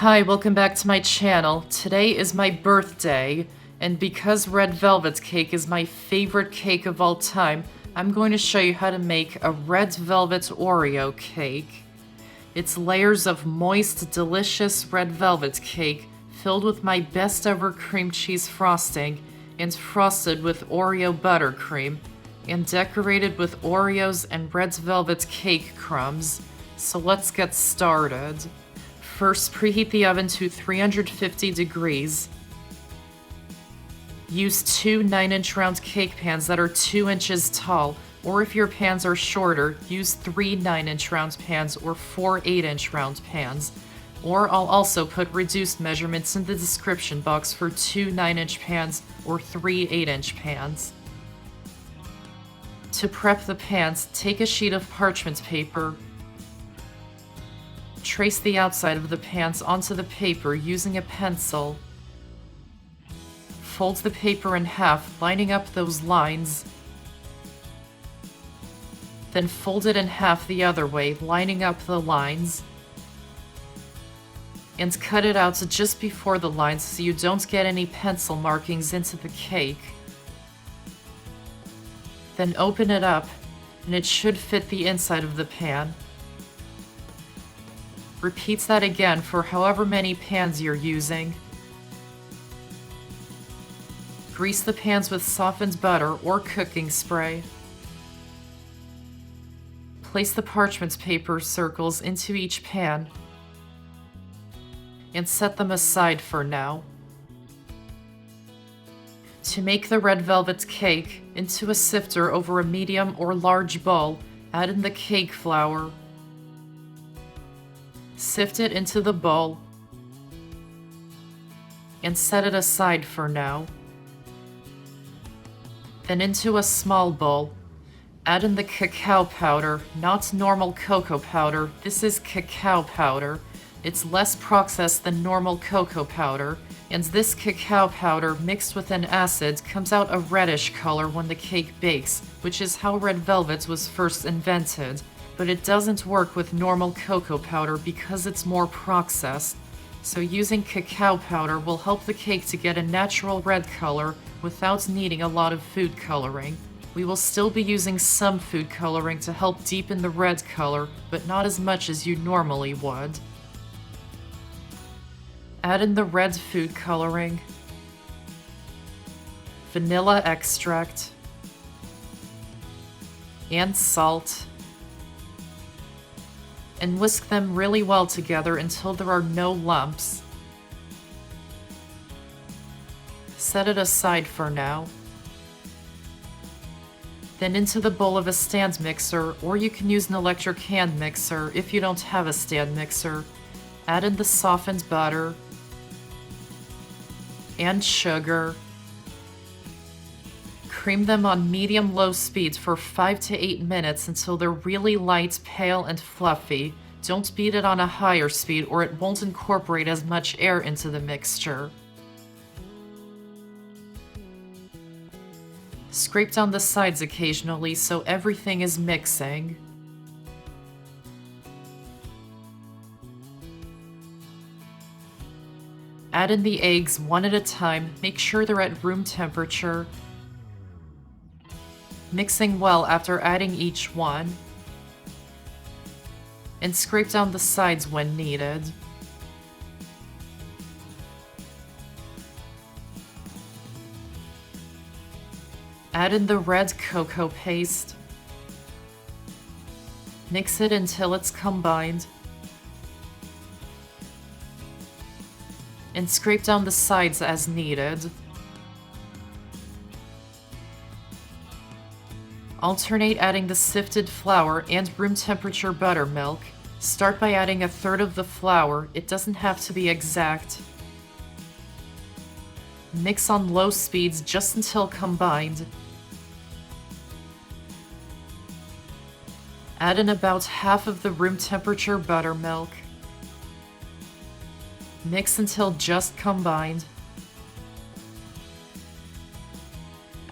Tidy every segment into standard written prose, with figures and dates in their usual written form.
Hi, welcome back to my channel. Today is my birthday, and because red velvet cake is my favorite cake of all time, I'm going to show you how to make a red velvet Oreo cake. It's layers of moist, delicious red velvet cake filled with my best ever cream cheese frosting and frosted with Oreo buttercream and decorated with Oreos and red velvet cake crumbs. So let's get started. First, preheat the oven to 350 degrees. Use two 9-inch round cake pans that are 2 inches tall, or if your pans are shorter, use 3 9-inch round pans or 4 8-inch round pans. Or I'll also put reduced measurements in the description box for 2 9-inch pans or 3 8-inch pans. To prep the pans, take a sheet of parchment paper. Trace the outside of the pans onto the paper using a pencil. Fold the paper in half, lining up those lines. Then fold it in half the other way, lining up the lines. And cut it out to just before the lines so you don't get any pencil markings into the cake. Then open it up, and it should fit the inside of the pan. Repeat that again for however many pans you're using. Grease the pans with softened butter or cooking spray. Place the parchment paper circles into each pan and set them aside for now. To make the red velvet cake, into a sifter over a medium or large bowl, add in the cake flour. Sift it into the bowl and set it aside for now. Then into a small bowl, add in the cacao powder, not normal cocoa powder. This is cacao powder. It's less processed than normal cocoa powder, and this cacao powder mixed with an acid comes out a reddish color when the cake bakes, which is how red velvet was first invented. But it doesn't work with normal cocoa powder because it's more processed. So using cacao powder will help the cake to get a natural red color without needing a lot of food coloring. We will still be using some food coloring to help deepen the red color, but not as much as you normally would. Add in the red food coloring, vanilla extract, and salt. And whisk them really well together until there are no lumps. Set it aside for now. Then into the bowl of a stand mixer, or you can use an electric hand mixer if you don't have a stand mixer. Add in the softened butter and sugar. Cream them on medium-low speed for 5 to 8 minutes until they're really light, pale, and fluffy. Don't beat it on a higher speed or it won't incorporate as much air into the mixture. Scrape down the sides occasionally so everything is mixing. Add in the eggs one at a time. Make sure they're at room temperature. Mixing well after adding each one, and scrape down the sides when needed. Add in the red cocoa paste. Mix it until it's combined, and scrape down the sides as needed. Alternate adding the sifted flour and room temperature buttermilk. Start by adding 1/3 of the flour. It doesn't have to be exact. Mix on low speeds just until combined. Add in about half of the room temperature buttermilk. Mix until just combined.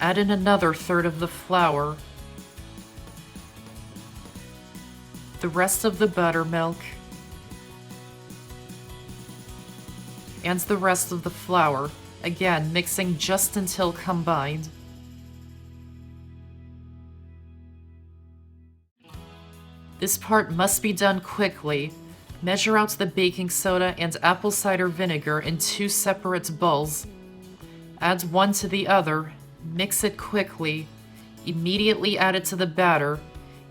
Add in another 1/3 of the flour. The rest of the buttermilk, and the rest of the flour, again mixing just until combined. This part must be done quickly. Measure out the baking soda and apple cider vinegar in 2 separate bowls. Add one to the other, mix it quickly, immediately add it to the batter,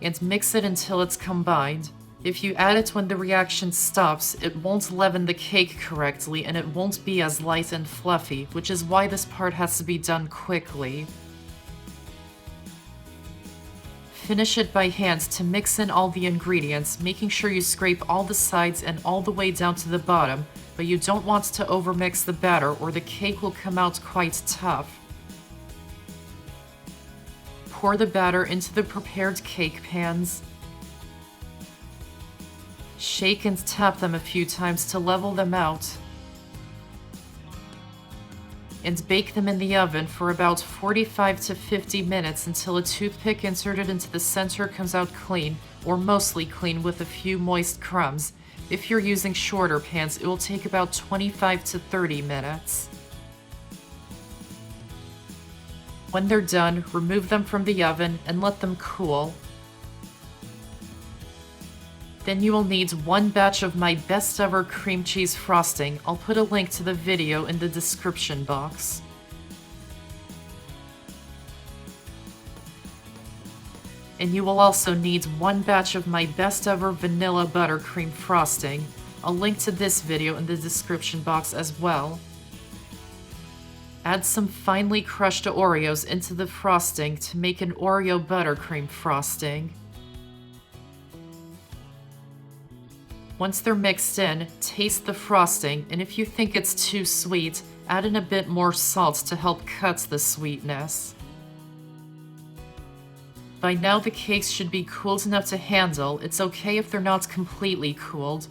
and mix it until it's combined. If you add it when the reaction stops, it won't leaven the cake correctly and it won't be as light and fluffy, which is why this part has to be done quickly. Finish it by hand to mix in all the ingredients, making sure you scrape all the sides and all the way down to the bottom, but you don't want to overmix the batter or the cake will come out quite tough. Pour the batter into the prepared cake pans. Shake and tap them a few times to level them out. And bake them in the oven for about 45 to 50 minutes until a toothpick inserted into the center comes out clean, or mostly clean with a few moist crumbs. If you're using shorter pans, it will take about 25 to 30 minutes. When they're done, remove them from the oven and let them cool. Then you will need 1 batch of my best ever cream cheese frosting. I'll put a link to the video in the description box. And you will also need 1 batch of my best ever vanilla buttercream frosting. I'll link to this video in the description box as well. Add some finely crushed Oreos into the frosting to make an Oreo buttercream frosting. Once they're mixed in, taste the frosting, and if you think it's too sweet, add in a bit more salt to help cut the sweetness. By now the cakes should be cooled enough to handle. It's okay if they're not completely cooled.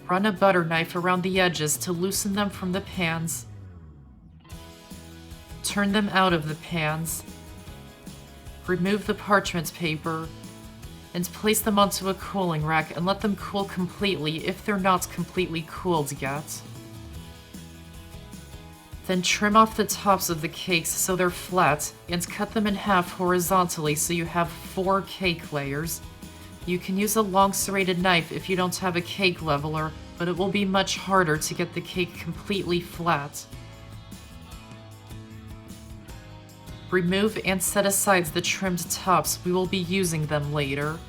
Run a butter knife around the edges to loosen them from the pans. Turn them out of the pans. Remove the parchment paper and place them onto a cooling rack and let them cool completely if they're not completely cooled yet. Then trim off the tops of the cakes so they're flat and cut them in half horizontally so you have 4 cake layers. You can use a long serrated knife if you don't have a cake leveler, but it will be much harder to get the cake completely flat. Remove and set aside the trimmed tops. We will be using them later.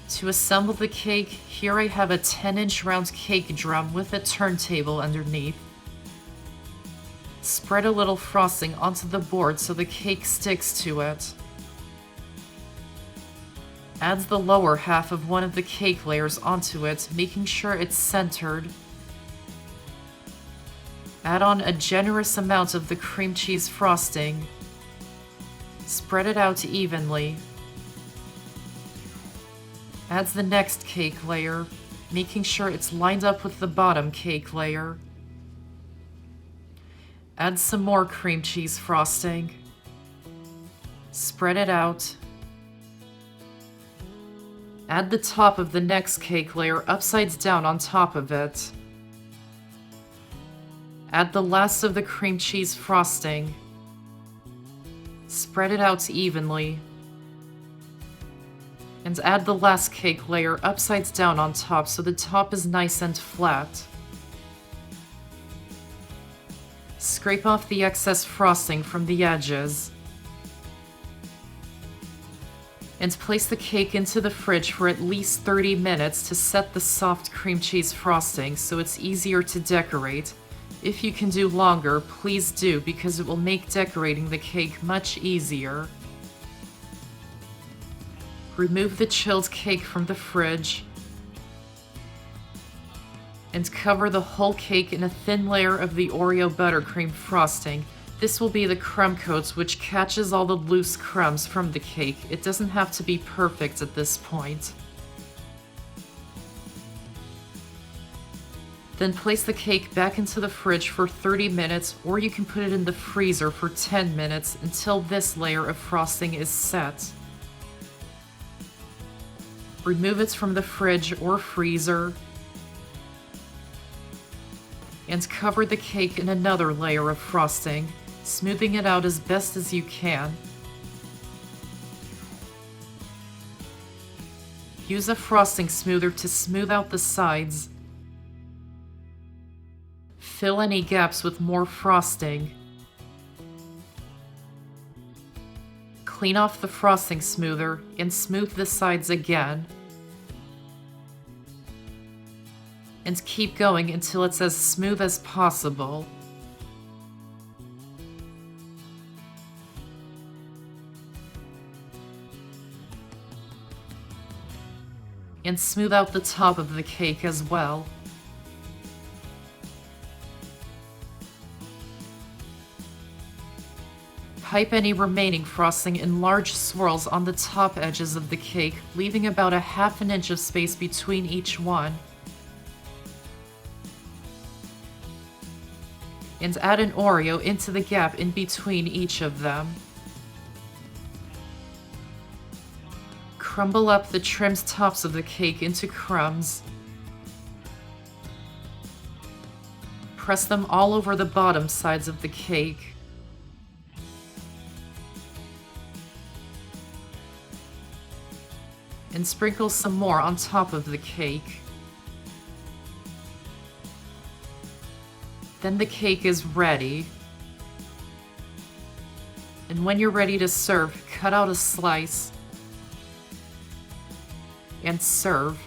To assemble the cake, here I have a 10-inch round cake drum with a turntable underneath. Spread a little frosting onto the board so the cake sticks to it. Add the lower half of one of the cake layers onto it, making sure it's centered. Add on a generous amount of the cream cheese frosting. Spread it out evenly. Add the next cake layer, making sure it's lined up with the bottom cake layer. Add some more cream cheese frosting. Spread it out. Add the top of the next cake layer upside down on top of it. Add the last of the cream cheese frosting. Spread it out evenly. And add the last cake layer upside down on top so the top is nice and flat. Scrape off the excess frosting from the edges. And place the cake into the fridge for at least 30 minutes to set the soft cream cheese frosting so it's easier to decorate. If you can do longer, please do, because it will make decorating the cake much easier. Remove the chilled cake from the fridge and cover the whole cake in a thin layer of the Oreo buttercream frosting. This will be the crumb coat which catches all the loose crumbs from the cake. It doesn't have to be perfect at this point. Then place the cake back into the fridge for 30 minutes, or you can put it in the freezer for 10 minutes until this layer of frosting is set. Remove it from the fridge or freezer. And cover the cake in another layer of frosting, smoothing it out as best as you can. Use a frosting smoother to smooth out the sides. Fill any gaps with more frosting. Clean off the frosting smoother and smooth the sides again. And keep going until it's as smooth as possible. And smooth out the top of the cake as well. Pipe any remaining frosting in large swirls on the top edges of the cake, leaving about a half an inch of space between each one. And add an Oreo into the gap in between each of them. Crumble up the trimmed tops of the cake into crumbs. Press them all over the bottom sides of the cake. And sprinkle some more on top of the cake. Then the cake is ready. And when you're ready to serve, cut out a slice and serve.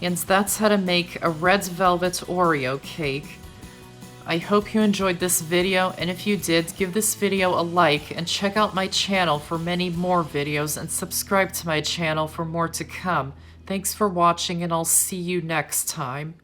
And that's how to make a red velvet Oreo cake. I hope you enjoyed this video, and if you did, give this video a like and check out my channel for many more videos and subscribe to my channel for more to come. Thanks for watching, and I'll see you next time.